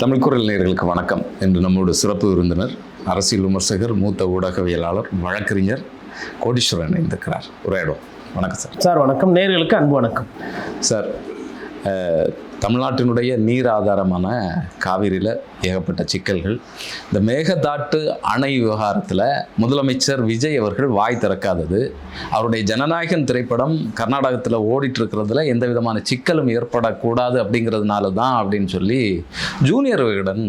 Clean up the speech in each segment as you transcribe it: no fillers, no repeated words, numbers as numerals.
தமிழ் குரல் நேயர்களுக்கு வணக்கம். இன்று நம்மோடு சிறப்பு விருந்தினர், அரசியல் விமர்சகர், மூத்த ஊடகவியலாளர், வழக்கறிஞர் கோடீஸ்வரன் இணைந்திருக்கிறார். உரையாடுவோம். வணக்கம் சார். சார் வணக்கம். நேயர்களுக்கு அன்பு வணக்கம் சார். தமிழ்நாட்டினுடைய நீர் ஆதாரமான காவிரியில் ஏகப்பட்ட சிக்கல்கள். இந்த மேகதாட்டு அணை விவகாரத்தில் முதலமைச்சர் விஜய் அவர்கள் வாய் திறக்காதது, அவருடைய ஜனநாயகன் திரைப்படம் கர்நாடகத்தில் ஓடிட்டுருக்கிறதுல எந்த விதமான சிக்கலும் ஏற்படக்கூடாது அப்படிங்கிறதுனால தான் அப்படின்னு சொல்லி ஜூனியர் விகடன்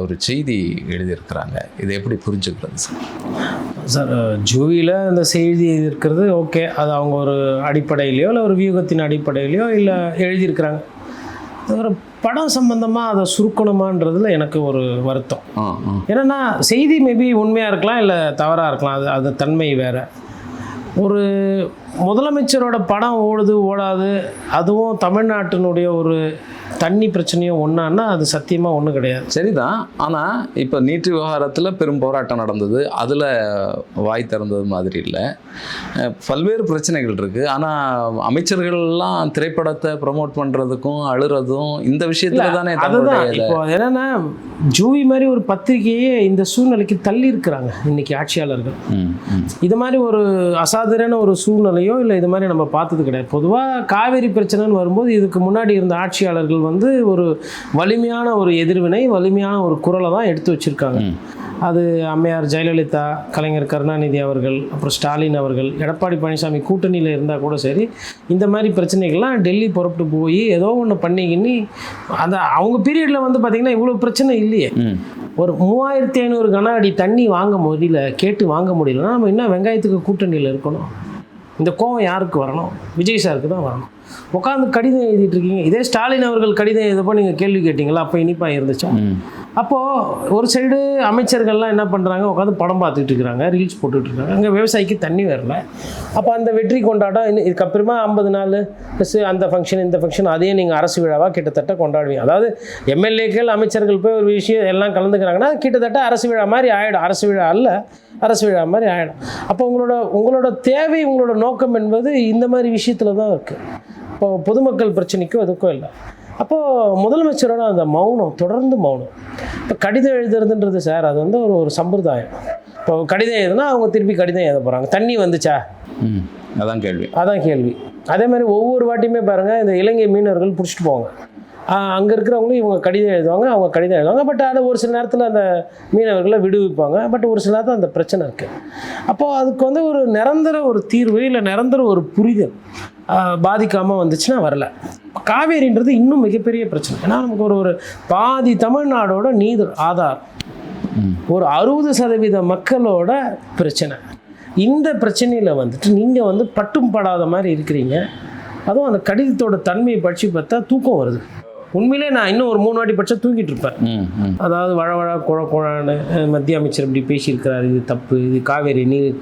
ஒரு செய்தி எழுதியிருக்கிறாங்க. இதை எப்படி புரிஞ்சுக்கிறது சார்? சார், ஜூவியில் இந்த செய்தி இருக்கிறது ஓகே, அது அவங்க ஒரு அடிப்படையிலையோ இல்லை ஒரு வியூகத்தின் அடிப்படையிலையோ இல்லை எழுதியிருக்கிறாங்க. ஒரு படம் சம்பந்தமாக அதை சுருக்கணுமான்றதுல எனக்கு ஒரு வருத்தம். ஏன்னா செய்தி மேபி உண்மையாக இருக்கலாம், இல்லை தவறாக இருக்கலாம், அது தன்மை வேறு. ஒரு முதலமைச்சரோட படம் ஓடுது ஓடாது, அதுவும் தமிழ்நாட்டினுடைய ஒரு தண்ணி பிரச்சனையும் ஒன்றான்னா அது சத்தியமாக ஒன்றும் கிடையாது. சரிதான். ஆனால் இப்போ நீட்டு விவகாரத்தில் பெரும் போராட்டம் நடந்தது, அதில் வாய் திறந்தது மாதிரி இல்லை. பல்வேறு பிரச்சனைகள் இருக்குது. ஆனால் அமைச்சர்கள்லாம் திரைப்படத்தை ப்ரமோட் பண்ணுறதுக்கும் அழுறதும் இந்த விஷயத்தில் தானே. அதுதான் இப்போ என்னென்னா, ஜூவி மாதிரி ஒரு பத்திரிகையே இந்த சூழ்நிலைக்கு தள்ளி இருக்கிறாங்க இன்றைக்கி ஆட்சியாளர்கள். இது மாதிரி ஒரு அசாதாரண ஒரு சூழ்நிலையோ இல்லை இது மாதிரி நம்ம பார்த்தது கிடையாது. பொதுவாக காவேரி பிரச்சனைன்னு வரும்போது இதுக்கு முன்னாடி இருந்த ஆட்சியாளர்கள் ஒரு வலிமையான ஒரு எதிர்வினை, வலிமையான ஒரு குரலை தான் எடுத்து வச்சிருக்காங்க. அது அம்மையார் ஜெயலலிதா, கலைஞர் கருணாநிதி அவர்கள், அப்புறம் ஸ்டாலின் அவர்கள், எடப்பாடி பழனிசாமி கூட்டணியில் இருந்தால் கூட சரி, இந்த மாதிரி பிரச்சனைகள்லாம் டெல்லி புறப்பட்டு போய் ஏதோ ஒன்று பண்ணிக்கின்னு அந்த அவங்க பீரியடில் பார்த்திங்கன்னா இவ்வளோ பிரச்சனை இல்லையே. ஒரு 3500 கன அடி தண்ணி வாங்க முடியல, கேட்டு வாங்க முடியலன்னா நம்ம இன்னும் வெங்காயத்துக்கு கூட்டணியில் இருக்கணும். இந்த கோவம் யாருக்கு வரணும்? விஜய் சாருக்கு தான் வரணும். உட்காந்து கடிதம் எழுதிட்டு இருக்கீங்க. இதே ஸ்டாலின் அவர்கள் கடிதம் எழுதப்போ நீங்கள் கேள்வி கேட்டிங்களா? அப்போ இனிப்பாக இருந்துச்சா? அப்போது ஒரு சைடு அமைச்சர்கள்லாம் என்ன பண்ணுறாங்க, உட்காந்து படம் பார்த்துட்டு இருக்கிறாங்க, ரீல்ஸ் போட்டுட்ருக்காங்க. அங்கே விவசாயிக்கு தண்ணி வரல. அப்போ அந்த வெற்றி கொண்டாட்டம் இதுக்கப்புறமா 50 நாள் ப்ளஸ் அந்த ஃபங்க்ஷன் இந்த ஃபங்க்ஷன் அதையே நீங்கள் அரசு விழாவாக கிட்டத்தட்ட கொண்டாடுவீங்க. அதாவது எம்எல்ஏக்கள் அமைச்சர்கள் போய் ஒரு விஷயம் எல்லாம் கலந்துக்கிறாங்கன்னா கிட்டத்தட்ட அரசு விழா மாதிரி ஆகிடும். அரசு விழா அல்ல, அரசு விழா மாதிரி ஆகிடும். அப்போ உங்களோட தேவை, உங்களோட நோக்கம் என்பது இந்த மாதிரி விஷயத்தில் தான் இருக்குது. இப்போ பொதுமக்கள் பிரச்சனைக்கும் எதுக்கும் இல்லை. அப்போது முதலமைச்சரோட அந்த மௌனம், தொடர்ந்து மௌனம். இப்போ கடிதம் எழுதுறதுன்றது சார், அது ஒரு சம்பிரதாயம். இப்போ கடிதம் எழுதுனா அவங்க திருப்பி கடிதம் எழுத போகிறாங்க. தண்ணி வந்துச்சா? அதான் கேள்வி. அதே மாதிரி ஒவ்வொரு வாட்டியுமே பாருங்கள், இந்த இலங்கை மீனவர்கள் பிடிச்சிட்டு போவாங்க. அங்கே இருக்கிறவங்களும் இவங்க கடிதம் எழுதுவாங்க. பட் அதை ஒரு சில நேரத்தில் அந்த மீனவர்களை விடுவிப்பாங்க. பட் ஒரு சில நேரத்தில் அந்த பிரச்சனை இருக்குது. அப்போது அதுக்கு ஒரு நிரந்தர ஒரு தீர்வு இல்லை நிரந்தர ஒரு புரிதல் பாதிக்காமல் வந்துச்சுன்னா வரல. காவேரின்றது இன்னும் மிகப்பெரிய பிரச்சனை. ஏன்னா நமக்கு ஒரு பாதி தமிழ்நாடோட நீர் ஆதாரம், ஒரு 60% மக்களோட பிரச்சனை. இந்த பிரச்சனையில் நீங்கள் பட்டும் படாத மாதிரி இருக்கிறீங்க. அதுவும் அந்த கடிதத்தோட தன்மையை படித்து பார்த்தா தூக்கம் வருது. உண்மையிலே நான் இன்னும் ஒரு 3 வாட்டி படித்தா தூங்கிட்டு இருப்பேன். அதாவது வழவழ குழான்னு மத்திய அமைச்சர் இப்படி பேசியிருக்கிறார், இது தப்பு, இது காவேரி நீர்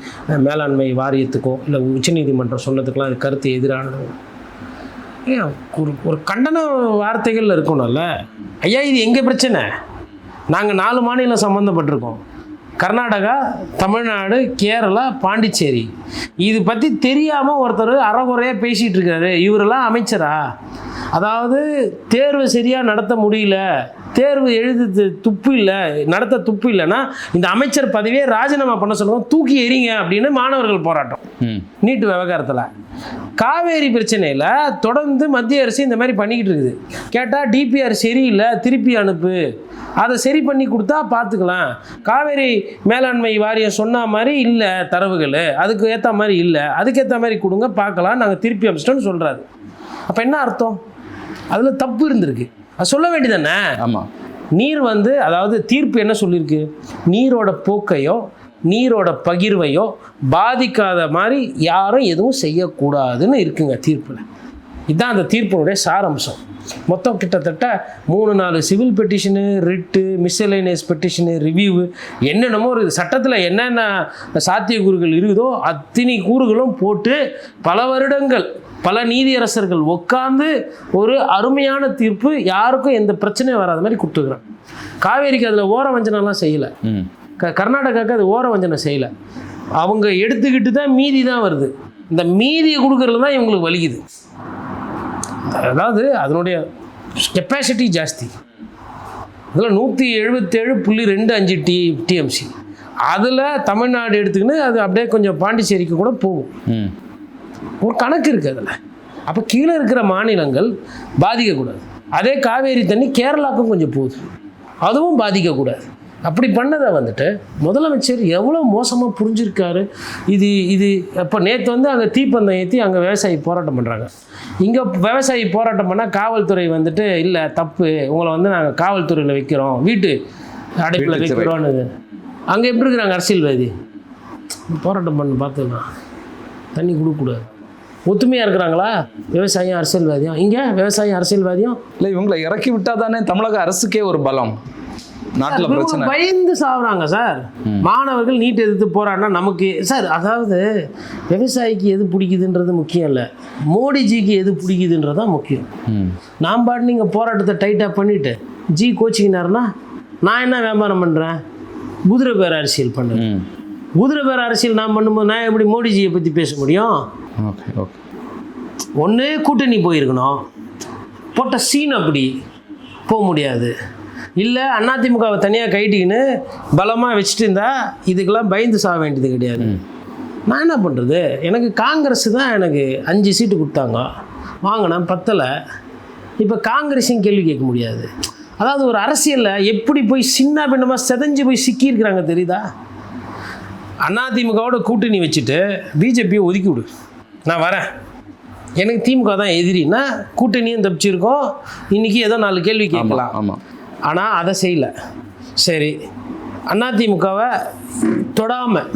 மேலாண்மை வாரியத்துக்கோ இல்லை உச்சநீதிமன்றம் சொன்னதுக்கெலாம் அது கருத்து எதிரானது. ஒரு கண்டன வார்த்தைகள் இருக்கணும்ல. ஐயா, இது எங்கள் பிரச்சனை. நாங்கள் 4 மாநிலம் சம்மந்தப்பட்டிருக்கோம். கர்நாடகா, தமிழ்நாடு, கேரளா, பாண்டிச்சேரி. இது பற்றி தெரியாமல் ஒருத்தர் அறகுறையாக பேசிகிட்டு இருக்காரு. இவரெல்லாம் அமைச்சரா? அதாவது தேர்வு சரியாக நடத்த முடியல, தேர்வு எழுது துப்பு இல்லை, நடத்த துப்பு இல்லைன்னா இந்த அமைச்சர் பதவியே ராஜினாமா பண்ண சொல்லுவோம், தூக்கி எறிங்க அப்படின்னு மாணவர்கள் போராட்டம். நீட்டு விவகாரத்தில் காவேரி பிரச்சனையில் தொடர்ந்து மத்திய அரசு இந்த மாதிரி பண்ணிக்கிட்டு இருக்குது. கேட்டால் டிபிஆர் சரியில்லை, திருப்பி அனுப்பு, அதை சரி பண்ணி கொடுத்தா பார்த்துக்கலாம். காவேரி மேலாண்மை வாரியம் சொன்ன மாதிரி இல்லை, தரவுகள் அதுக்கு ஏற்ற மாதிரி இல்லை, அதுக்கேற்ற மாதிரி கொடுங்க பார்க்கலாம், நாங்கள் திருப்பி அனுப்பிச்சிட்டோன்னு சொல்கிறாரு. அப்போ என்ன அர்த்தம்? அதில் தப்பு இருந்திருக்கு, அது சொல்ல வேண்டியதானே? ஆமாம். நீர் அதாவது தீர்ப்பு என்ன சொல்லியிருக்கு? நீரோட போக்கையோ நீரோட பகிர்வையோ பாதிக்காத மாதிரி யாரும் எதுவும் செய்யக்கூடாதுன்னு இருக்குங்க தீர்ப்பில். இதுதான் அந்த தீர்ப்பினுடைய சாரம்சம். மொத்தம் கிட்டத்தட்ட 3-4 civil petition, writ, miscellaneous petition, review, என்னென்னமோ ஒரு சட்டத்தில் என்னென்ன சாத்தியக்கூறுகள் இருக்குதோ அத்தனை கூறுகளும் போட்டு பல வருடங்கள் பல நீதியரசர்கள் உட்காந்து ஒரு அருமையான தீர்ப்பு, யாருக்கும் எந்த பிரச்சனையும் வராத மாதிரி கொடுத்துக்கிறாங்க. காவேரிக்கு அதில் ஓர வஞ்சனெல்லாம் செய்யலை, கர்நாடகாவுக்கு அது ஓர வஞ்சனை செய்யலை. அவங்க எடுத்துக்கிட்டு தான் மீதி தான் வருது. இந்த மீதியை கொடுக்கறதுல தான் இவங்களுக்கு வலிக்குது. அதாவது அதனுடைய கெப்பாசிட்டி ஜாஸ்தி. அதில் 177.25 டிஎம்சி. அதில் தமிழ்நாடு எடுத்துக்கின்னு அது அப்படியே கொஞ்சம் பாண்டிச்சேரிக்கு கூட போகும். ஒரு கணக்கு இருக்குது அதில். அப்போ கீழே இருக்கிற மாநிலங்கள் பாதிக்கக்கூடாது. அதே காவேரி தண்ணி கேரளாவுக்கும் கொஞ்சம் போகுது, அதுவும் பாதிக்கக்கூடாது. அப்படி பண்ணதை வந்துட்டு முதலமைச்சர் எவ்வளோ மோசமாக புரிஞ்சிருக்காரு. இது இப்போ நேற்று வந்து அங்கே தீப்பந்தம் ஏற்றி அங்கே விவசாயி போராட்டம் பண்ணுறாங்க. இங்கே விவசாயி போராட்டம் பண்ணால் காவல்துறை வந்துட்டு இல்லை தப்பு, உங்களை வந்து நாங்கள் காவல்துறையில் வைக்கிறோம், வீட்டு அடைப்பில் வைக்கிறோன்னு. அங்கே எப்படி இருக்கிறாங்க அரசியல்வாதி? போராட்டம் பண்ண பார்த்துக்கலாம், தண்ணி கொடுக்கக்கூடாது. ஒத்துமையாக இருக்கிறாங்களா விவசாயம் அரசியல்வாதியும்? இங்கே விவசாயம் அரசியல்வாதியும் இல்லை. இவங்களை இறக்கி விட்டால் தானே தமிழக அரசுக்கே ஒரு பலம். நாட்டில் பிரச்சனை பயந்து சாப்பிட்றாங்க சார். மாணவர்கள் நீட் எதிர்த்து போராடினா நமக்கு சார், அதாவது விவசாயிக்கு எது பிடிக்குதுன்றது முக்கியம் இல்லை, மோடிஜிக்கு எது பிடிக்குதுன்றதான் முக்கியம். நான் பாட்டு நீங்கள் போராட்டத்தை டைட்டாக பண்ணிவிட்டு ஜி கோச்சிக்கினாருன்னா நான் என்ன வியாபாரம் பண்ணுறேன்? குதிரை பேர அரசியல் பண்ணுறேன். குதிரை பேர அரசியல் நான் பண்ணும்போது நான் எப்படி மோடிஜியை பற்றி பேச முடியும்? ஒன்று கூட்டணி போயிருக்கணும், போட்ட சீன் அப்படி போக முடியாது. இல்லை அதிமுகவை தனியாக கைட்டிக்கின்னு பலமாக வச்சுட்டு இருந்தால் இதுக்கெல்லாம் பயந்து சாக வேண்டியது கிடையாது. நான் என்ன பண்ணுறது? எனக்கு காங்கிரஸ் தான் எனக்கு 5 சீட்டு கொடுத்தாங்க, வாங்கினேன், பத்தலை. இப்போ காங்கிரஸையும் கேள்வி கேட்க முடியாது. அதாவது ஒரு அரசியலில் எப்படி போய் சின்ன பின்னமாக செதஞ்சு போய் சிக்கியிருக்கிறாங்க தெரியுதா? அதிமுகவோட கூட்டணி வச்சுட்டு பிஜேபியை ஒதுக்கி விடு, நான் வரேன், எனக்கு திமுக தான் எதிரின்னா கூட்டணியும் தப்பிச்சிருக்கோம், இன்றைக்கி ஏதோ 4 கேள்வி கேட்கலாம். ஆமாம். ஆனால் அதை செய்யலை. சரி, அதிமுகவை தொடாமல்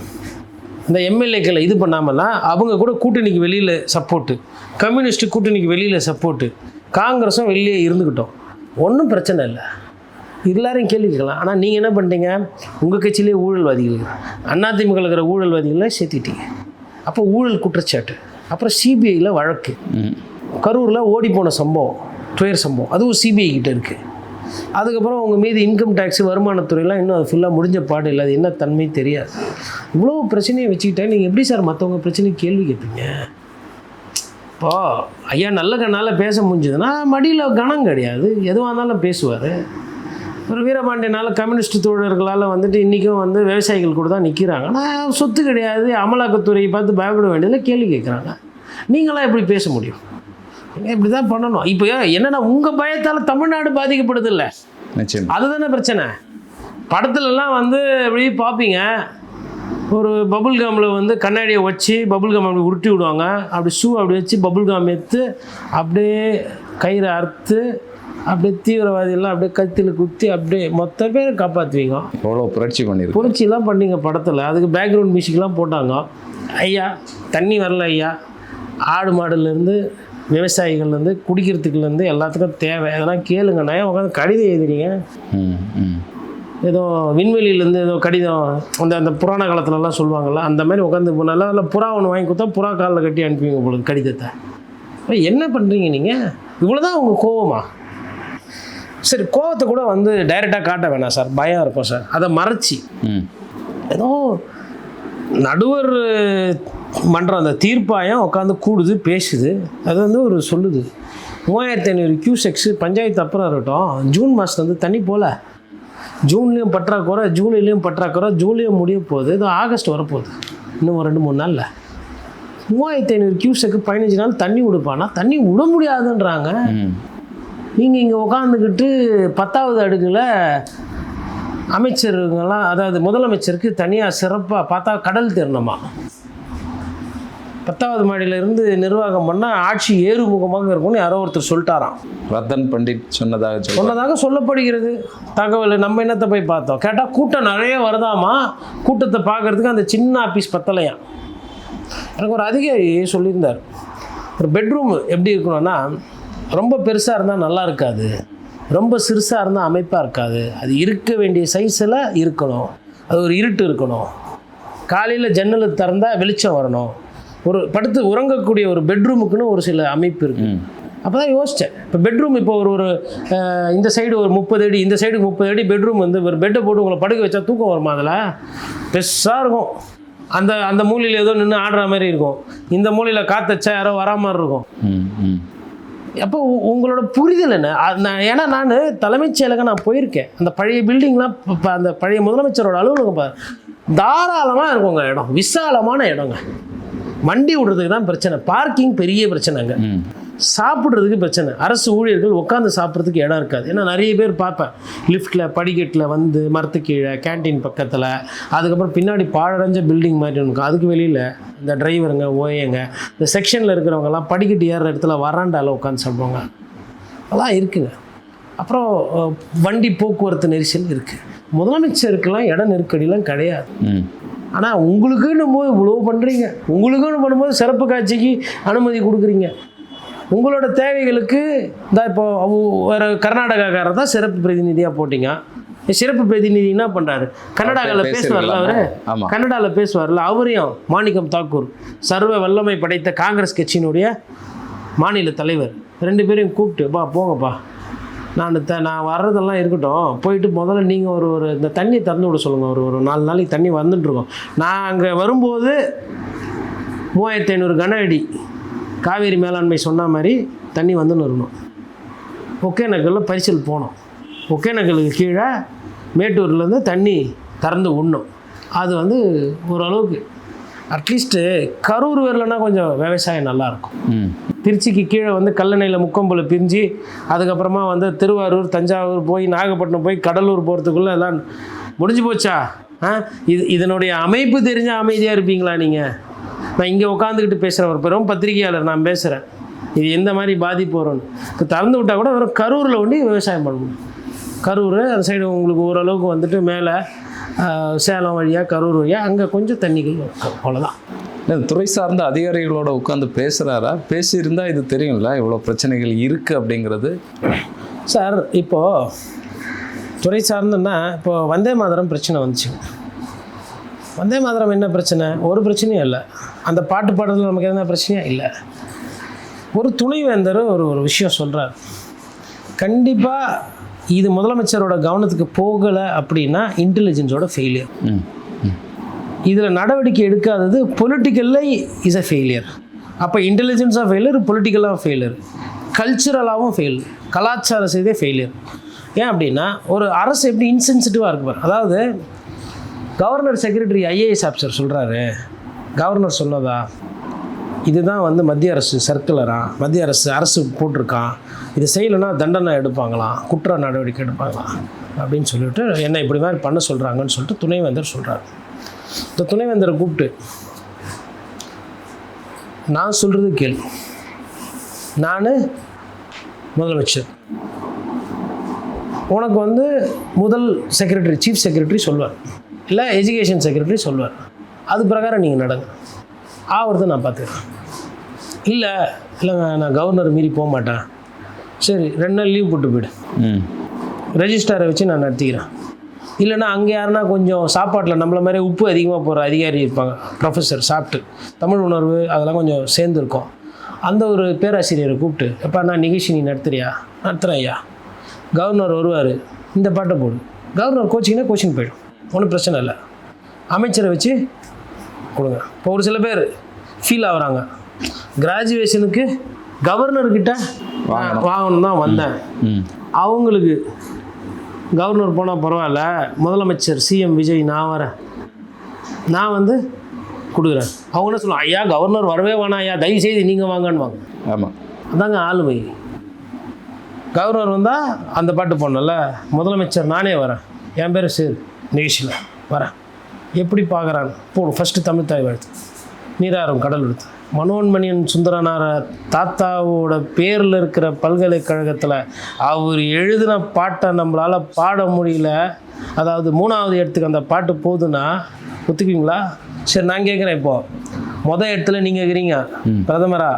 இந்த எம்எல்ஏக்களை இது பண்ணாமலாம் அவங்க கூட கூட்டணிக்கு வெளியில் சப்போர்ட்டு, கம்யூனிஸ்ட்டு கூட்டணிக்கு வெளியில் சப்போர்ட்டு, காங்கிரஸும் வெளியே இருந்துக்கிட்டோம், ஒன்றும் பிரச்சனை இல்லை, எல்லாரையும் கேள்வி கேட்கலாம். ஆனால் நீங்கள் என்ன பண்ணிட்டீங்க? உங்கள் கட்சியிலே ஊழல்வாதிகள், அதிமுக இருக்கிற ஊழல்வாதிகளை சேர்த்திட்டீங்க. அப்போ ஊழல் குற்றச்சாட்டு, அப்புறம் சிபிஐயில் வழக்கு, கரூரில் ஓடி போன சம்பவம், துயர் சம்பவம், அதுவும் சிபிஐ கிட்ட இருக்குது. அதுக்கப்புறம் உங்கள் மீது இன்கம் டேக்ஸ், வருமானத்துறையெல்லாம் இன்னும் அது ஃபுல்லாக முடிஞ்ச பாடு இல்லை, அது என்ன தன்மை தெரியாது. இவ்வளோ பிரச்சனையை வச்சுக்கிட்டேன் நீங்கள் எப்படி சார் மற்றவங்க பிரச்சனையை கேள்வி கேட்பீங்க? இப்போது ஐயா நல்ல கண்ணால் பேச முடிஞ்சதுன்னா மடியில் கணம் கிடையாது, எதுவாக இருந்தாலும் பேசுவார். ஒரு வீரபாண்டியனால் கம்யூனிஸ்ட் தோழர்களால் வந்துட்டு இன்றைக்கும் வந்து விவசாயிகள் கூட தான் நிற்கிறாங்க. ஆனால் சொத்து கிடையாது, அமலாக்கத்துறையை பார்த்து பயப்பட வேண்டியதில் கேள்வி கேட்குறாங்க. நீங்களாம் எப்படி பேச முடியும்? இப்படி தான் பண்ணணும். இப்போ என்னென்னா உங்கள் பயத்தால் தமிழ்நாடு பாதிக்கப்படுது இல்லை, அதுதானே பிரச்சனை. படத்துலலாம் வந்து அப்படி பார்ப்பீங்க, ஒரு பபுள் காமில் வந்து கண்ணாடியை வச்சு பபுள் காம் அப்படி உருட்டி விடுவாங்க, அப்படி ஷூ அப்படி வச்சு பபுள் காம் எடுத்து அப்படியே கயிறை அறுத்து அப்படியே தீவிரவாதியெல்லாம் அப்படியே கத்தியில் குத்தி அப்படியே மொத்த பேரை காப்பாற்றுவீங்க. எவ்வளோ புரட்சிலாம் பண்ணிங்க படத்தில். அதுக்கு பேக்ரவுண்ட் மியூசிக்லாம் போட்டாங்க. ஐயா தண்ணி வரல ஐயா, ஆடு மாடுலேருந்து விவசாயிகள்லேருந்து குடிக்கிறதுக்குலேருந்து எல்லாத்துக்கும் தேவை, அதெல்லாம் கேளுங்க. நான் உட்காந்து கடிதம் எழுதுறீங்க, ஏதோ விண்வெளியிலேருந்து ஏதோ கடிதம் அந்த புராண காலத்துலலாம் சொல்லுவாங்கள்ல, அந்த மாதிரி உட்காந்து நல்லா இல்லை புறா ஒன்று வாங்கி கொடுத்தா புறா காலில் கட்டி அனுப்புவீங்க உங்களுக்கு கடிதத்தை. என்ன பண்ணுறீங்க நீங்கள்? இவ்வளோதான் உங்கள் கோவமா? சரி, கோவத்தை கூட வந்து டைரெக்டாக காட்ட வேணாம் சார், பயம் இருக்கும் சார், அதை மறைச்சி ஏதோ நடுவர் மன்றம் அந்த தீர்ப்பாயம் உட்காந்து கூடுது பேசுது. அது வந்து ஒரு சொல்லுது 3500 கியூசெக்ஸு பஞ்சாயத்து அப்புறம் இருக்கட்டும், ஜூன் மாதத்துலேருந்து தண்ணி போகல, ஜூன்லேயும் பற்றாக்குறை, ஜூலைலேயும் பற்றாக்குறை, ஜூலையும் முடிய போகுது, இது ஆகஸ்ட் வரப்போகுது, இன்னும் 2-3 நாளில் 3500 கியூசெக்கு 15 நாள் தண்ணி விடுப்பானா? தண்ணி விட முடியாதுன்றாங்க. நீங்கள் இங்கே உட்காந்துக்கிட்டு 10வது அடுக்கில் அமைச்சருங்கெல்லாம், அதாவது முதலமைச்சருக்கு தனியாக சிறப்பாக பார்த்தா கடல் தெரியணுமா, 10வது மாடியிலேருந்து நிர்வாகம் பண்ணால் ஆட்சி ஏறுமுகமாக இருக்கும்னு யாரோ ஒருத்தர் சொல்லிட்டாராம். ரத்தன் பண்டிட் சொன்னதாக சொல்லப்படுகிறது தகவல். நம்ம என்னத்தை போய் பார்த்தோம், கேட்டால் கூட்டம் நிறைய வருதாமா, கூட்டத்தை பார்க்குறதுக்கு அந்த சின்ன ஆஃபீஸ் பத்தலையாம். எனக்கு ஒரு அதிகாரி சொல்லியிருந்தார், ஒரு பெட்ரூம் எப்படி இருக்கணும்னா ரொம்ப பெருசாக இருந்தால் நல்லா இருக்காது, ரொம்ப சிறுசாக இருந்தால் அமைப்பாக இருக்காது, அது இருக்க வேண்டிய சைஸில் இருக்கணும், அது ஒரு இருட்டு இருக்கணும், காலையில் ஜன்னல் திறந்தால் வெளிச்சம் வரணும், ஒரு படுத்து உறங்கக்கூடிய ஒரு பெட்ரூமுக்குன்னு ஒரு சில அமைப்பு இருக்குது. அப்போ தான் யோசித்தேன், இப்போ பெட்ரூம் இப்போ ஒரு இந்த சைடு ஒரு 30 அடி, இந்த சைடு 30 அடி பெட்ரூம் வந்து ஒரு பெட்டை போட்டு உங்களை படுக்க வச்சா தூக்கம் வருமா? அதில் பெருசாக இருக்கும், அந்த அந்த மூலையில் ஏதோ நின்று ஆடுற மாதிரி இருக்கும், இந்த மூலையில் காற்றச்சா யாரோ வரா மாதிரி இருக்கும். அப்போ உங்களோட புரிதல் என்ன? ஏன்னா நான் தலைமைச் செயலகம் நான் போயிருக்கேன். அந்த பழைய பில்டிங்லாம் இப்போ அந்த பழைய முதலமைச்சரோட அலுவலகம் தாராளமாக இருக்குங்க, இடம் விசாலமான இடங்க. வண்டி விடுறதுக்கு தான் பிரச்சனை, பார்க்கிங் பெரிய பிரச்சனைங்க. சாப்பிட்றதுக்கு பிரச்சனை, அரசு ஊழியர்கள் உட்காந்து சாப்பிட்றதுக்கு இடம் இருக்காது. ஏன்னா நிறைய பேர் பார்ப்பேன் லிஃப்ட்டில் படிக்கட்டில் வந்து மரத்து கீழே கேன்டீன் பக்கத்தில், அதுக்கப்புறம் பின்னாடி பாழடைஞ்ச பில்டிங் மாதிரி இருக்கும், அதுக்கு வெளியில் இந்த டிரைவருங்க ஓயங்க இந்த செக்ஷனில் இருக்கிறவங்கெல்லாம் படிக்கட்டு ஏறுற இடத்துல வராண்டாவில் உட்காந்து சாப்பிடுவாங்க. அதெல்லாம் இருக்குங்க. அப்புறம் வண்டி போக்குவரத்து நெரிசல் இருக்குது. முதலமைச்சருக்கெல்லாம் இட நெருக்கடிலாம் கிடையாது. ஆனால் உங்களுக்குன்னு போது இவ்வளோ பண்ணுறீங்க, உங்களுக்குன்னு பண்ணும்போது சிறப்பு காட்சிக்கு அனுமதி கொடுக்குறீங்க. உங்களோட தேவைகளுக்கு இந்த இப்போ வேறு கர்நாடகாக்காரர் தான் சிறப்பு பிரதிநிதியாக போட்டிங்க. சிறப்பு பிரதிநிதி என்ன பண்ணுறாரு? கன்னடாவில் பேசுவார்ல அவர், கன்னடாவில் பேசுவார்ல அவரையும் மாணிக்கம் தாக்கூர் சர்வ வல்லமை படைத்த காங்கிரஸ் கட்சியினுடைய மாநில தலைவர் 2 பேரையும் கூப்பிட்டு போங்கப்பா, நான் வர்றதெல்லாம் இருக்கட்டும், போயிட்டு முதல்ல நீங்கள் ஒரு இந்த தண்ணியை திறந்து விட சொல்லுங்கள், ஒரு 4 நாளைக்கு தண்ணி வந்துட்டுருக்கோம். நான் அங்கே வரும்போது 3500 கன அடி காவேரி மேலாண்மை சொன்ன மாதிரி தண்ணி வந்துன்னு இருக்கணும். ஒகேனக்கலில் பரிசல் போனோம், ஒகேனக்கலுக்கு கீழே மேட்டூர்லேருந்து தண்ணி திறந்து விடணும். அது ஓரளவுக்கு அட்லீஸ்ட்டு கரூர் வரலன்னா கொஞ்சம் விவசாயம் நல்லாயிருக்கும். திருச்சிக்கு கீழே கல்லணையில் முக்கொம்பில் பிரிஞ்சு அதுக்கப்புறமா திருவாரூர் தஞ்சாவூர் போய் நாகப்பட்டினம் போய் கடலூர் போகிறதுக்குள்ளே எல்லாம் முடிஞ்சு போச்சா? இதனுடைய அமைப்பு தெரிஞ்ச அமைதியாக இருப்பீங்களா நீங்கள்? நான் இங்கே உட்காந்துக்கிட்டு பேசுகிறேன், ஒரு பெரும் பத்திரிகையாளர் நான் பேசுகிறேன், இது எந்த மாதிரி பாதிப்பு வரும்னு. இப்போ திறந்து விட்டால் கூட வெறும் கரூரில் ஒண்டி விவசாயம் பண்ணணும். கரூர் அந்த சைடு உங்களுக்கு ஓரளவுக்கு மேலே சேலம் வழியாக கரூர் வழியாக அங்கே கொஞ்சம் தண்ணிகள் இருக்கும், அவ்வளோதான். துறை சார்ந்த அதிகாரிகளோட உட்காந்து பேசுகிறாரா? பேசியிருந்தால் இது தெரியும்ல இவ்வளோ பிரச்சனைகள் இருக்குது அப்படிங்கிறது. சார் இப்போது துறை சார்ந்தன்னா இப்போது வந்தே மாதரம் பிரச்சனை வந்துச்சு. வந்தே மாதரம் என்ன பிரச்சனை? ஒரு பிரச்சனையும் இல்லை. அந்த பாட்டு பாடுறதுல நமக்கு எதுனா பிரச்சனையாக இல்லை. ஒரு துணைவேந்தர் ஒரு விஷயம் சொல்கிறார், கண்டிப்பாக இது முதலமைச்சரோட கவனத்துக்கு போகலை அப்படின்னா இன்டெலிஜென்ஸோட ஃபெயிலியர். இதில் நடவடிக்கை எடுக்காதது பொலிட்டிக்கலில் இஸ் அ ஃபெயிலியர். அப்போ இன்டெலிஜென்ஸாக ஃபெயிலியர், பொலிட்டிக்கலாக ஃபெயிலியர், கல்ச்சுரலாகவும் ஃபெயில், கலாச்சார செய்தே ஃபெயிலியர். ஏன் அப்படின்னா ஒரு அரசு எப்படி இன்சென்சிட்டிவாக இருக்குவார். அதாவது கவர்னர் செக்ரட்டரி ஐஏஎஸ் ஆஃபீஸர் சொல்கிறாரு, கவர்னர் சொன்னதா இதுதான் மத்திய அரசு சர்க்குலரா, மத்திய அரசு போட்டிருக்கான், இது செய்யலைன்னா தண்டனை எடுப்பாங்களாம், குற்ற நடவடிக்கை எடுப்பாங்களாம் அப்படின்னு சொல்லிட்டு என்ன இப்படி மாதிரி பண்ண சொல்கிறாங்கன்னு சொல்லிட்டு துணைவேந்தர் சொல்கிறார். இந்த துணைவேந்தரை கூப்பிட்டு நான் சொல்கிறது கேள்வி, நான் முதலமைச்சர், உனக்கு முதல் செக்ரட்டரி சீஃப் செக்ரட்டரி சொல்வார், இல்லை எஜுகேஷன் செக்ரட்டரி சொல்வார், அது பிரகாரம் நீங்கள் நடங்க, ஆவறதை நான் பார்த்துக்கிறேன். இல்லைங்க நான் கவர்னர் மீறி போக மாட்டேன், சரி 2 நாள் லீவ் போட்டு போய்டு, ரெஜிஸ்டாரை வச்சு நான் நடத்திக்கிறேன். இல்லைன்னா அங்கே யாருன்னா கொஞ்சம் சாப்பாட்டில் நம்மள மாதிரி உப்பு அதிகமாக போகிற அதிகாரி இருப்பாங்க, ப்ரொஃபஸர் சாப்பிட்டு தமிழ் உணர்வு அதெல்லாம் கொஞ்சம் சேர்ந்துருக்கும், அந்த ஒரு பேராசிரியரை கூப்பிட்டு எப்போ நான் நிகழ்ச்சி நீ நடத்துறியா? நடத்துகிறேன் ஐயா. கவர்னர் வருவார், இந்த பாட்டை போடு, கவர்னர் கோச்சிங்கன்னா கோச்சிங் போய்டும், ஒன்றும் பிரச்சனை இல்லை, அமைச்சரை வச்சு கொடுங்க. இப்போ ஒரு சில பேர் ஃபீல் ஆகுறாங்க, கிராஜுவேஷனுக்கு கவர்னர்கிட்ட வாங்கணும் தான் வந்தேன், அவங்களுக்கு கவர்னர் போனால் பரவாயில்ல, முதலமைச்சர் சிஎம் விஜய் நான் வரேன், நான் கொடுக்குறேன். அவங்க என்ன சொல்லுவாங்க, ஐயா கவர்னர் வரவே வேணாம் ஐயா, தயவுசெய்து நீங்கள் வாங்கன்னு வாங்க. ஆமாம், அதாங்க ஆளுமை. கவர்னர் வந்தால் அந்த பாட்டு போடணும்ல, முதலமைச்சர் நானே வரேன், என் பேர் சேரு நிகழ்ச்சியில் வரேன், எப்படி பார்க்குறாங்க போடும். ஃபஸ்ட்டு தமிழ் தாய் வாழ்த்து, நீராறும் கடல் எடுத்து, மனோன்மணியன் சுந்தரனார தாத்தாவோட பேரில் இருக்கிற பல்கலைக்கழகத்தில் அவர் எழுதின பாட்டை நம்மளால் பாட முடியல, அதாவது 3வது இடத்துக்கு அந்த பாட்டு போகுதுன்னா ஒத்துக்குவீங்களா? சரி நான் கேட்குறேன், இப்போது மொதல் இடத்துல நீங்கள் இருக்கிறீங்க பிரதமரா,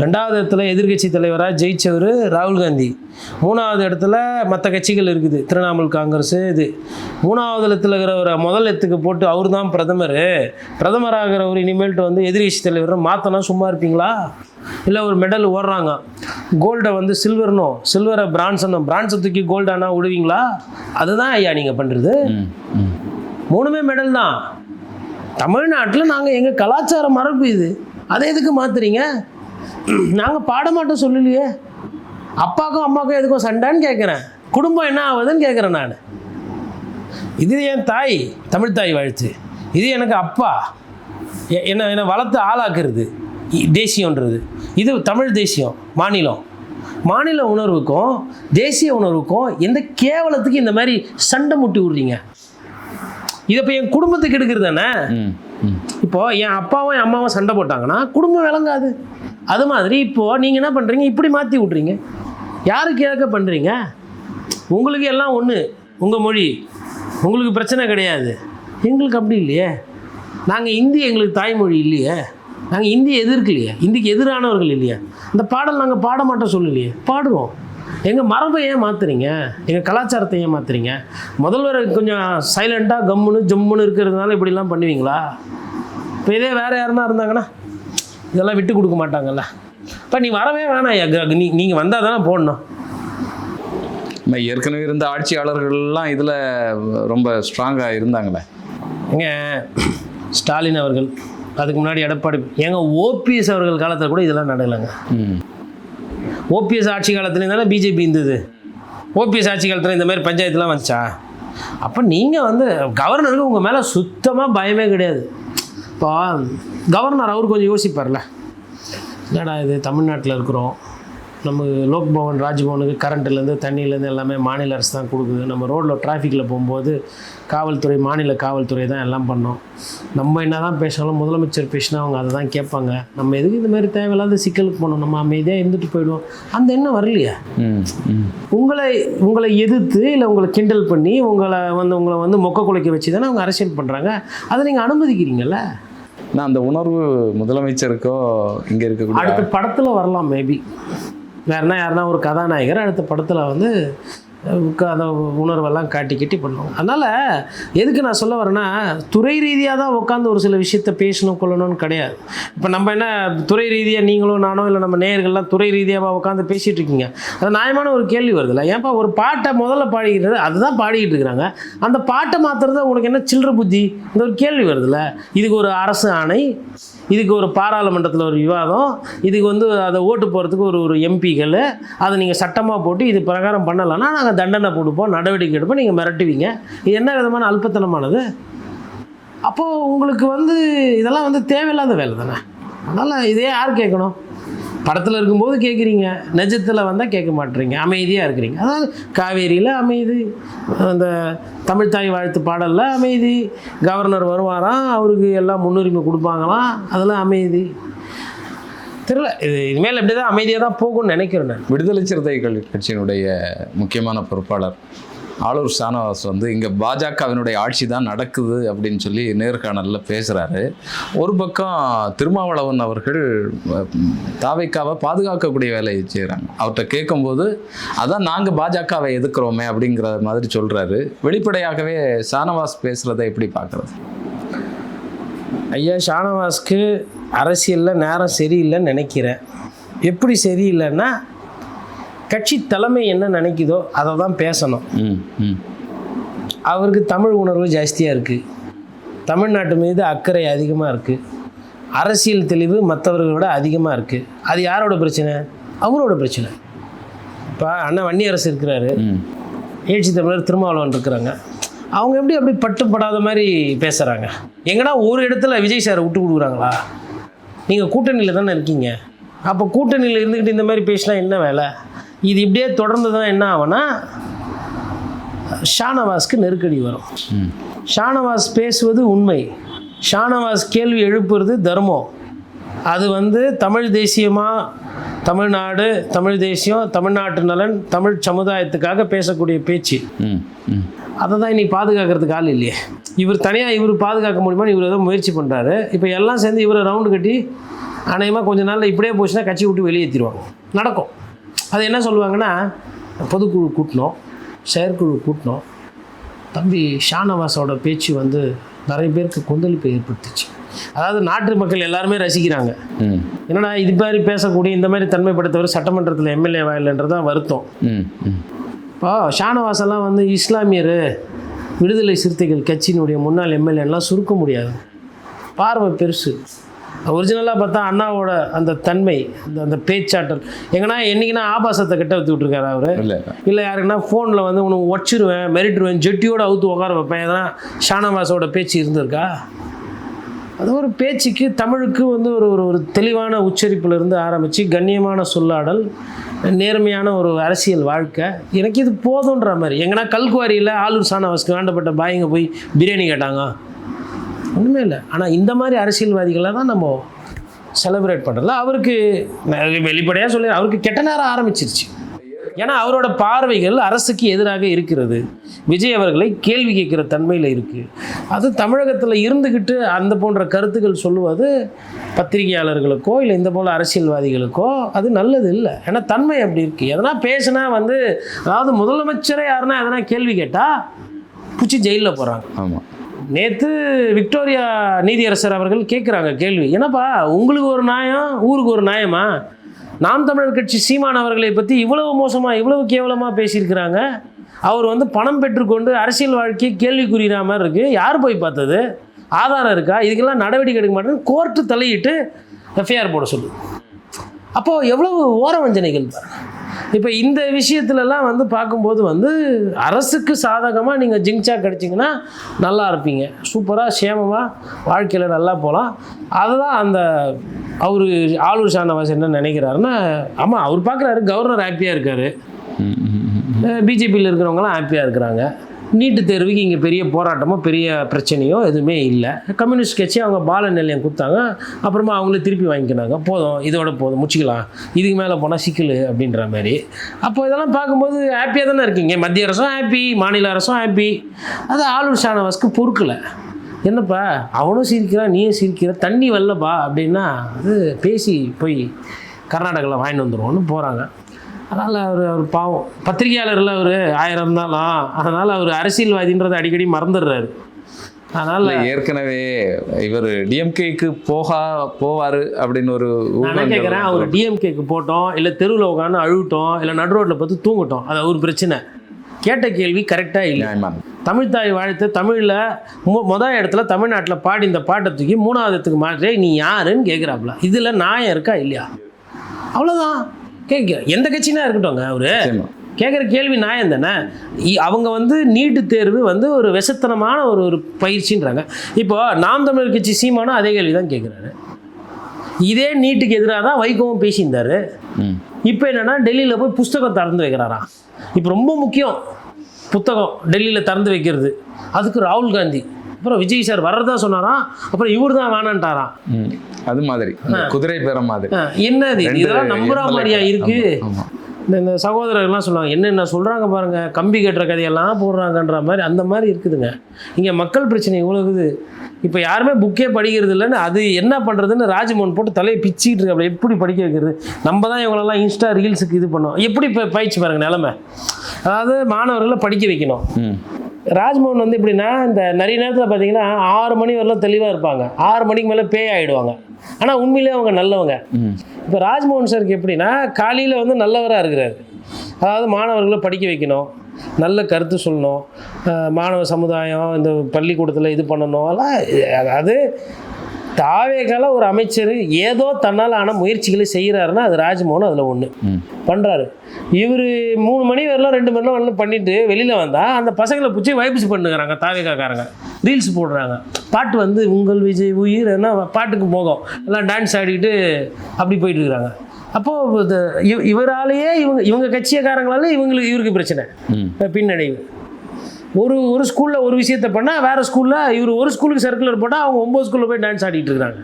2வது இடத்துல எதிர்கட்சி தலைவராக ஜெயிச்சவர் ராகுல் காந்தி, 3வது இடத்துல மற்ற கட்சிகள் இருக்குது, திரிணாமுல் காங்கிரஸ், இது 3வது இடத்துல இருக்கிறவரை முதல் இடத்துக்கு போட்டு அவர் தான் பிரதமராகிறவர் இனிமேல்ட்டு எதிர்கட்சி தலைவர் மாற்றினா சும்மா இருப்பீங்களா? இல்லை ஒரு மெடல் ஓடுறாங்க, கோல்டை சில்வர்னும், சில்வரை பிரான்ஸனும், பிரான்ஸை தூக்கி கோல்டானா விடுவீங்களா? அதுதான் ஐயா நீங்கள் பண்ணுறது. 3மே மெடல் தான். தமிழ்நாட்டில் நாங்கள் எங்கள் கலாச்சார மரபு இது, அதை எதுக்கு மாற்றுறீங்க? நாங்கள் பாட மாட்டோம் சொல்லலையே, அப்பாவுக்கும் அம்மாவுக்கும் எதுக்கும் சண்டைன்னு கேட்குறேன். குடும்பம் என்ன ஆகுதுன்னு கேட்குறேன் நான். இது என் தாய், தமிழ் தாய் வாழ்த்து. இது எனக்கு அப்பா என்னை வளர்த்து ஆளாக்குறது தேசியன்றது. இது தமிழ் தேசியம், மாநில உணர்வுக்கும் தேசிய உணர்வுக்கும் எந்த கேவலத்துக்கு இந்த மாதிரி சண்டை முட்டி விடுறீங்க? இதை இப்போ என் குடும்பத்துக்கு எடுக்கிறது தானே. இப்போது என் அப்பாவும் என் அம்மாவும் சண்டை போட்டாங்கன்னா குடும்பம் விளங்காது. அது மாதிரி இப்போது நீங்கள் என்ன பண்ணுறீங்க, இப்படி மாற்றி விட்றீங்க. யாருக்கு கேட்க பண்ணுறீங்க? உங்களுக்கு எல்லாம் ஒன்று, உங்கள் மொழி, உங்களுக்கு பிரச்சனை கிடையாது. எங்களுக்கு அப்படி இல்லையே. நாங்கள் இந்தி எங்களுக்கு தாய்மொழி இல்லையே. நாங்கள் இந்தி எதிர்க்கலையே, இந்திக்கு எதிரானவர்கள் இல்லையா. இந்த பாடல் நாங்கள் பாட மாட்டோம் சொல்லலையே, பாடுவோம். எங்கள் மரபை ஏன் மாற்றுறீங்க? எங்கள் கலாச்சாரத்தை ஏன் மாற்றுறீங்க? முதல்வர் கொஞ்சம் சைலண்ட்டாக ஜம்முன்னு இருக்கிறதுனால இப்படிலாம் பண்ணுவீங்களா? இப்போ இதே வேறு யாருன்னா இருந்தாங்கன்னா இதெல்லாம் விட்டு கொடுக்க மாட்டாங்கல்ல. இப்போ நீ வரவே வேணாம், நீங்கள் வந்தால் தானே போடணும். ஏற்கனவே இருந்த ஆட்சியாளர்கள்லாம் இதில் ரொம்ப ஸ்ட்ராங்காக இருந்தாங்களே. ஏங்க ஸ்டாலின் அவர்கள், அதுக்கு முன்னாடி எடப்பாடி, ஏங்க ஓபிஎஸ் அவர்கள் காலத்தில் கூட இதெல்லாம் நடக்கலைங்க. ஓபிஎஸ் ஆட்சி காலத்துலேயும் தானே பிஜேபி இருந்தது. ஓபிஎஸ் ஆட்சி காலத்தில் இந்த மாதிரி பஞ்சாயத்துலாம் வந்துச்சா? அப்போ நீங்கள் வந்து கவர்னருக்கு உங்கள் மேலே சுத்தமாக பயமே கிடையாது. இப்போ கவர்னர் அவர் கொஞ்சம் யோசிப்பார்ல, என்னடா இது தமிழ்நாட்டில் இருக்கிறோம், நம்ம லோக்பவன் ராஜ்பவனுக்கு கரண்ட்லேருந்து தண்ணியிலேருந்து எல்லாமே மாநில அரசு தான் கொடுக்குது. நம்ம ரோட்டில் டிராஃபிக்கில் போகும்போது காவல்துறை, மாநில காவல்துறை தான் எல்லாம் பண்ணோம். நம்ம என்ன தான் பேசினாலும் முதலமைச்சர் பேசினா அவங்க அதை தான் கேட்பாங்க. நம்ம எதுக்கு இந்த மாதிரி தேவையில்லாத சிக்கலுக்கு போகணும், நம்ம அமைதியாக இருந்துட்டு போயிடுவோம். அந்த எண்ணம் வரலையா? உங்களை எதிர்த்து இல்லை உங்களை கிண்டல் பண்ணி உங்களை வந்து மொக்க குலைக்க வச்சு தானே அவங்க அரசியல் பண்ணுறாங்க. அதை நீங்கள் அனுமதிக்கிறீங்கல்ல. நான் அந்த உணர்வு முதலமைச்சருக்கோ இங்கே இருக்கக்கூடிய அடுத்த படத்தில் வரலாம். மேபி வேறுனா யாருன்னா ஒரு கதாநாயகர் அடுத்த படத்தில் வந்து அந்த உணர்வெல்லாம் காட்டி பண்ணுவோம். அதனால் எதுக்கு நான் சொல்ல வரேன்னா, துறை ரீதியாக தான் உட்காந்து ஒரு சில விஷயத்த பேசணும் கொள்ளணும்னு கிடையாது. இப்போ நம்ம என்ன துறை ரீதியாக நீங்களும் நானும் இல்லை நம்ம நேயர்கள்லாம் துறை ரீதியாக உட்காந்து பேசிகிட்டு இருக்கீங்க. அது நியாயமான ஒரு கேள்வி வருதுல்ல. ஏன்ப்பா ஒரு பாட்டை முதல்ல பாடிக்கிறது அதுதான் பாடிக்கிட்டு இருக்கிறாங்க, அந்த பாட்டை மாற்றுறது உங்களுக்கு என்ன சில்லற புத்தி? இந்த ஒரு கேள்வி வருதுல்ல. இதுக்கு ஒரு அரசு ஆணை, இதுக்கு ஒரு பாராளுமன்றத்தில் ஒரு விவாதம், இதுக்கு வந்து அதை ஓட்டு போகிறதுக்கு ஒரு எம்பிகள், அதை நீங்கள் சட்டமாக போட்டு இது பிரகாரம் பண்ணலைன்னா நாங்கள் தண்டனை கொடுப்போம், நடவடிக்கை எடுப்போம், நீங்கள் மிரட்டுவீங்க. இது என்ன விதமான அல்பத்தனமானது? அப்போது உங்களுக்கு வந்து இதெல்லாம் வந்து தேவையில்லாத வேலை தானே. அதனால் இதே யார் கேட்கணும்? படத்தில் இருக்கும்போது கேட்குறீங்க, நிஜத்தில் வந்தால் கேட்க மாட்டேறீங்க, அமைதியாக இருக்கிறீங்க. அதாவது காவேரியில் அமைதி, அந்த தமிழ்தாய் வாழ்த்து பாடலில் அமைதி, கவர்னர் வருவாராம் அவருக்கு எல்லாம் முன்னுரிமை கொடுப்பாங்களாம், அதெல்லாம் அமைதி. தெரியல, இது இனிமேல் எப்படி தான் அமைதியாக தான் போகும்னு நினைக்கிறேன் நான். விடுதலை சிறுத்தைகள் கட்சியினுடைய முக்கியமான பொறுப்பாளர் ஆளூர் ஷானவாஸ் வந்து இங்கே பாஜகவினுடைய ஆட்சி தான் நடக்குது அப்படின்னு சொல்லி நேர்காணலில் பேசுகிறாரு. ஒரு பக்கம் திருமாவளவன் அவர்கள் தாவேக்காவை பாதுகாக்கக்கூடிய வேலையை செய்கிறாங்க. அவர்கிட்ட கேட்கும்போது அதான் நாங்கள் பாஜகவை எதிர்க்கிறோமே அப்படிங்கிற மாதிரி சொல்கிறாரு. வெளிப்படையாகவே ஷானவாஸ் பேசுகிறத எப்படி பார்க்குறது? ஐயா, ஷானவாஸ்க்கு அரசியலில் நேரம் சரியில்லைன்னு நினைக்கிறேன். எப்படி சரியில்லைன்னா, கட்சி தலைமை என்ன நினைக்குதோ அதை தான் பேசணும். அவருக்கு தமிழ் உணர்வு ஜாஸ்தியாக இருக்குது, தமிழ்நாட்டு மீது அக்கறை அதிகமாக இருக்குது, அரசியல் தெளிவு மற்றவர்களோட அதிகமாக இருக்குது. அது யாரோட பிரச்சனை? அவரோட பிரச்சனை. இப்போ அண்ணன் வன்னியரசு இருக்கிறாரு, எழுச்சி தமிழர் திருமாவளவன் இருக்கிறாங்க. அவங்க எப்படி அப்படி பட்டுப்படாத மாதிரி பேசுகிறாங்க? எங்கன்னா ஒரு இடத்துல விஜய் சாரை விட்டு கொடுக்குறாங்களா? நீங்கள் கூட்டணியில் தானே இருக்கீங்க. அப்போ கூட்டணியில் இருந்துக்கிட்டு இந்த மாதிரி பேசினா என்ன வேலை? இது இப்படியே தொடர்ந்து தான் என்ன ஆகும்னா ஷானவாஸ்க்கு நெருக்கடி வரும். ஷானவாஸ் பேசுவது உண்மை, ஷானவாஸ் கேள்வி எழுப்புறது தர்மம். அது வந்து தமிழ் தேசியமாக, தமிழ்நாடு, தமிழ் தேசியம், தமிழ்நாட்டு நலன், தமிழ் சமுதாயத்துக்காக பேசக்கூடிய பேச்சு. அதை தான் இன்னைக்கு பாதுகாக்கிறதுக்கு ஆள் இல்லையே. இவர் தனியாக இவர் பாதுகாக்க முடியுமா? இவர் ஏதோ முயற்சி பண்ணுறாரு. இப்போ எல்லாம் சேர்ந்து இவரை ரவுண்டு கட்டி அநேகமாக கொஞ்ச நாளில் இப்படியே போச்சுன்னா கட்சி விட்டு வெளியேற்றிடுவாங்க. நடக்கும். அது என்ன சொல்லுவாங்கன்னா, பொதுக்குழு கூட்டணும், செயற்குழு கூட்டணும். தம்பி ஷானவாஸோட பேச்சு வந்து நிறைய பேருக்கு கொந்தளிப்பை ஏற்படுத்துச்சு. அதாவது நாட்டு மக்கள் எல்லாருமே ரசிக்கிறாங்க. என்னன்னா இது மாதிரி பேசக்கூடிய இந்த மாதிரி தன்மைப்படுத்தவர் சட்டமன்றத்தில் எம்எல்ஏவா இல்லைன்றதான் வருத்தம். இப்போ ஷானவாஸெல்லாம் வந்து இஸ்லாமியர், விடுதலை சிறுத்தைகள் கட்சியினுடைய முன்னாள் எம்எல்ஏலாம் சுருக்க முடியாது. பார்வை பெருசு. ஒரிஜினலாக பார்த்தா அண்ணாவோட அந்த தன்மை, அந்த பேச்சாற்றல் எங்கன்னா என்றைக்குன்னா ஆபாசத்தை கட்ட ஊற்றி விட்டுருக்காரு அவர். இல்லை யாருக்குன்னா ஃபோனில் வந்து உனக்கு ஒச்சிருவேன், மிரட்டுருவேன், ஜெட்டியோடு அவுத்து உட்கார வைப்பேன், எதனா ஷானவாஸோட பேச்சு இருந்திருக்கா? அது ஒரு பேச்சுக்கு தமிழுக்கு வந்து ஒரு தெளிவான உச்சரிப்பிலிருந்து ஆரம்பித்து கண்ணியமான சொல்லாடல், நேர்மையான ஒரு அரசியல் வாழ்க்கை, எனக்கு இது போதுன்ற மாதிரி. எங்கன்னா கல்குவாரியில் ஆளூர் ஷானவாஸ்க்கு வேண்டப்பட்ட பாய்ங்க போய் பிரியாணி கேட்டாங்க, ஒன்றுமே இல்லை. ஆனால் இந்த மாதிரி அரசியல்வாதிகளை தான் நம்ம செலிப்ரேட் பண்ணுறதுல அவருக்கு வெளிப்படையாக சொல்லி அவருக்கு கெட்ட நேரம் ஆரம்பிச்சிருச்சு. ஏன்னா அவரோட பார்வைகள் அரசுக்கு எதிராக இருக்கிறது, விஜய் அவர்களை கேள்வி கேட்குற தன்மையில் இருக்குது. அது தமிழகத்தில் இருந்துக்கிட்டு அந்த போன்ற கருத்துக்கள் சொல்லுவது பத்திரிகையாளர்களுக்கோ இல்லை இந்த போல் அரசியல்வாதிகளுக்கோ அது நல்லது இல்லை. ஏன்னா தன்மை அப்படி இருக்குது. எதனா பேசுனா வந்து, அதாவது முதலமைச்சரை யாருன்னா எதனா கேள்வி கேட்டால் பிடிச்சி ஜெயிலில் போகிறாங்க. ஆமாம். நேற்று விக்டோரியா நீதியரசர் அவர்கள் கேட்குறாங்க கேள்வி, என்னப்பா உங்களுக்கு ஒரு நியாயம் ஊருக்கு ஒரு நியாயமா? நாம் தமிழர் கட்சி சீமான் அவர்களை பற்றி இவ்வளவு மோசமாக இவ்வளவு கேவலமாக பேசியிருக்கிறாங்க. அவர் வந்து பணம் பெற்றுக்கொண்டு அரசியல் வாழ்க்கையை கேள்விக்குறிகிற மாதிரி இருக்குது. யார் போய் பார்த்தது? ஆதாரம் இருக்கா? இதுக்கெல்லாம் நடவடிக்கை எடுக்க மாட்டேன்னு கோர்ட்டு தலையிட்டு எஃப்ஐஆர் போட சொல்லு. அப்போது எவ்வளவு ஓரவஞ்சனைகள் பாருங்க. இப்போ இந்த விஷயத்துலலாம் வந்து பார்க்கும்போது வந்து அரசுக்கு சாதகமாக நீங்கள் ஜிங்சா கிடச்சிங்கன்னா நல்லா இருப்பீங்க, சூப்பராக சேமமாக வாழ்க்கையில் நல்லா போகலாம். அதுதான் அந்த அவர் ஆளூர் ஷானவாஸ் என்ன நினைக்கிறாருன்னா, ஆமாம் அவர் பார்க்குறாரு கவர்னர் ஹாப்பியாக இருக்கார், பிஜேபியில் இருக்கிறவங்களாம் ஹாப்பியாக இருக்கிறாங்க, நீட்டு தேர்வுக்கு இங்கே பெரிய போராட்டமோ பெரிய பிரச்சனையோ எதுவுமே இல்லை, கம்யூனிஸ்ட் கட்சி அவங்க பால நிலையம் கொடுத்தாங்க, அப்புறமா அவங்களே திருப்பி வாங்கிக்கினாங்க, போதும் இதோட போதும் முடிச்சிக்கலாம், இதுக்கு மேலே போனால் சிக்கல் அப்படின்ற மாதிரி. அப்போ இதெல்லாம் பார்க்கும்போது ஹாப்பியாக தானே இருக்கீங்க. மத்திய அரசும் ஹாப்பி, மாநில அரசும் ஹாப்பி. அது ஆளூர் ஷானவாஸ்க்கு பொறுக்கலை. என்னப்பா அவனும் சிரிக்கிறான் நீயும் சிரிக்கிற, தண்ணி வரலப்பா அப்படின்னா அது பேசி போய் கர்நாடகாவில் வாங்கிட்டு வந்துடுவோன்னு போகிறாங்க. அதனால் அவர் பாவம் பத்திரிகையாளரில் அவர் 1000 இருந்தாலும் அதனால் அவர் அரசியல்வாதின்றதை அடிக்கடி மறந்துடுறாரு. அதனால் ஏற்கனவே இவர் டிஎம்கேக்கு போவார் அப்படின்னு ஒரு நான் கேட்குறேன், அவர் டிஎம்கேக்கு போட்டோம் இல்லை தெருவில் உட்காந்து அழுவிட்டோம் இல்லை நடு ரோட்டில் பார்த்து தூங்கிட்டோம், அது ஒரு பிரச்சனை. கேட்ட கேள்வி கரெக்டாக இல்லை. தமிழ்தாய் வாழ்த்து தமிழில் மொதல் இடத்துல தமிழ்நாட்டில் பாடி இந்த பாட்டை தூக்கி 3வது இடத்துக்கு மாற்றி நீ யாருன்னு கேட்குறாப்புல. இதில் நியாயம் இருக்கா இல்லையா? அவ்வளோதான். கேட்க எந்த கட்சினா இருக்கட்டும், அவரு கேட்குற கேள்வி நியாயம் தானே. அவங்க வந்து நீட்டு தேர்வு வந்து ஒரு விஷத்தனமான ஒரு பயிற்சின்றாங்க. இப்போ நாம் தமிழர் கட்சி சீமானும் அதே கேள்வி தான் கேட்குறாரு. இதே நீட்டுக்கு எதிராக தான் வைகோவும் பேசியிருந்தார். இப்போ என்னென்னா டெல்லியில் போய் புஸ்தகம் திறந்து வைக்கிறாராம். இப்போ ரொம்ப முக்கியம் புத்தகம் டெல்லியில் திறந்து வைக்கிறது. அதுக்கு ராகுல் காந்தி அப்புறம் விஜய் சார் வர்றதா சொன்னாராம், அப்புறம் இவர் தான் வேணான்ட்டாராம். அது மாதிரி குதிரை பேரம் மாதிரி என்னது இதெல்லாம் நம்புற மாதிரியா இருக்கு? இந்த சகோதரர்கள்லாம் சொல்லுவாங்க என்னென்ன சொல்கிறாங்க பாருங்கள், கம்பி கட்டுற கதையெல்லாம் போடுறாங்கன்ற மாதிரி அந்த மாதிரி இருக்குதுங்க. இங்கே மக்கள் பிரச்சனை இவ்வளோ இருக்குது. இப்போ யாருமே புக்கே படிக்கிறது இல்லைன்னு அது என்ன பண்ணுறதுன்னு ராஜ்மோகன் போட்டு தலையை பிச்சுக்கிட்டு இருக்கு. அப்படி எப்படி படிக்க வைக்கிறது? நம்ம தான் இவங்களெல்லாம் இன்ஸ்டா ரீல்ஸுக்கு இது பண்ணோம். எப்படி இப்போ பயிற்சி பாருங்கள் நிலமை. அதாவது மாணவர்களை படிக்க வைக்கணும். ராஜ்மோகன் வந்து எப்படின்னா இந்த நிறைய நேரத்தில் பார்த்தீங்கன்னா 6 மணி வரலாம் தெளிவாக இருப்பாங்க, 6 மணிக்கு மேலே பேய் ஆகிடுவாங்க. ஆனால் உண்மையிலே அவங்க நல்லவங்க. இப்போ ராஜ்மோகன் சாருக்கு எப்படின்னா காலையில் வந்து நல்லவராக இருக்கிறார். அதாவது மாணவர்களை படிக்க வைக்கணும், நல்ல கருத்து சொல்லணும், மாணவ சமுதாயம் இந்த பள்ளிக்கூடத்தில் இது பண்ணணும். அதாவது தாவேக்கால ஒரு அமைச்சர் ஏதோ தன்னால் ஆன முயற்சிகளை செய்கிறாருன்னா அது ராஜ்மோகன் அதில் ஒன்று பண்ணுறாரு. இவர் 3 மணி வரலாம் 2 மணி வரலாம் பண்ணிவிட்டு வெளியில் வந்தால் அந்த பசங்களை பிடிச்சி வைப்ஸ் பண்ணுங்கிறாங்க தாவேக்காக்காரங்க, ரீல்ஸ் போடுறாங்க. பாட்டு வந்து உங்கள் விஜய் உயிர் என்ன பாட்டுக்கு போகும், எல்லாம் டான்ஸ் ஆடிக்கிட்டு அப்படி போயிட்டு இருக்கிறாங்க. அப்போது இவராலேயே இவங்க கட்சியக்காரங்களாலே இவருக்கு பிரச்சனை பின்னடைவு. ஒரு ஸ்கூலில் ஒரு விஷயத்தை பண்ணால் வேறு ஸ்கூலில் இவர் ஒரு ஸ்கூலுக்கு சர்க்குலர் போட்டால் அவங்க 9 ஸ்கூலில் போய் டான்ஸ் ஆடிட்டு இருக்கிறாங்க.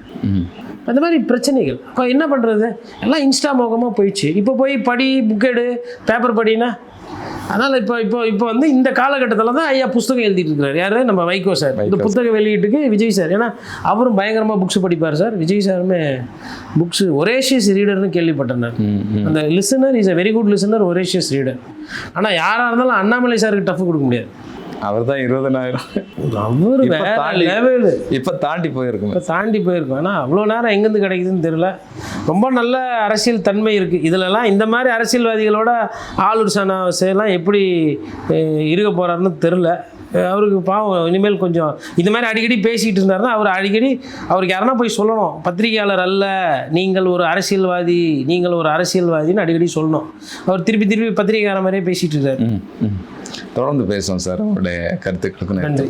அந்த மாதிரி பிரச்சனைகள். அப்போ என்ன பண்ணுறது? எல்லாம் இன்ஸ்டா மோகமாக போயிடுச்சு. இப்போ போய் படி, புக் எடு, பேப்பர் படினா. அதனால் இப்போ வந்து இந்த காலகட்டத்தில் தான் ஐயா புத்தகம் எழுதிட்டு இருக்கிறார். யார்? நம்ம வைகோ சார். இந்த புத்தக வெளியீட்டுக்கு விஜய் சார், ஏன்னா அவரும் பயங்கரமாக புக்ஸ் படிப்பார் சார். விஜய் சாருமே புக்ஸ் ஒரேஷியஸ் ரீடர்னு கேள்விப்பட்டேன் நான். அந்த listener is a very good listener, voracious reader. ஆனால் யாராக இருந்தாலும் அண்ணாமலை சாருக்கு டஃப் கொடுக்க முடியாது. அவர் தான் 20,000 அவரு லெவலு இப்போ தாண்டி போயிருக்கும். ஆனால் அவ்வளோ நேரம் எங்கேருந்து கிடைக்குதுன்னு தெரியல. ரொம்ப நல்ல அரசியல் தன்மை இருக்குது இதிலலாம். இந்த மாதிரி அரசியல்வாதிகளோட ஆளூர் ஷானவாஸ் எல்லாம் எப்படி இருக்க போகிறாருன்னு தெரில. அவருக்கு பாவம் இனிமேல் கொஞ்சம் இந்த மாதிரி அடிக்கடி பேசிகிட்டு இருந்தாருன்னா அவர் அடிக்கடி அவருக்கு யாருன்னா போய் சொல்லணும், பத்திரிகையாளர் அல்ல, நீங்கள் ஒரு அரசியல்வாதி, நீங்கள் ஒரு அரசியல்வாதின்னு அடிக்கடி சொல்லணும். அவர் திருப்பி திருப்பி பத்திரிகையாளர் மாதிரியே பேசிகிட்டு இருக்காரு. தொடர்ந்து பேசுவோம் சார். அவருடைய கருத்துக்களுக்கு நன்றி.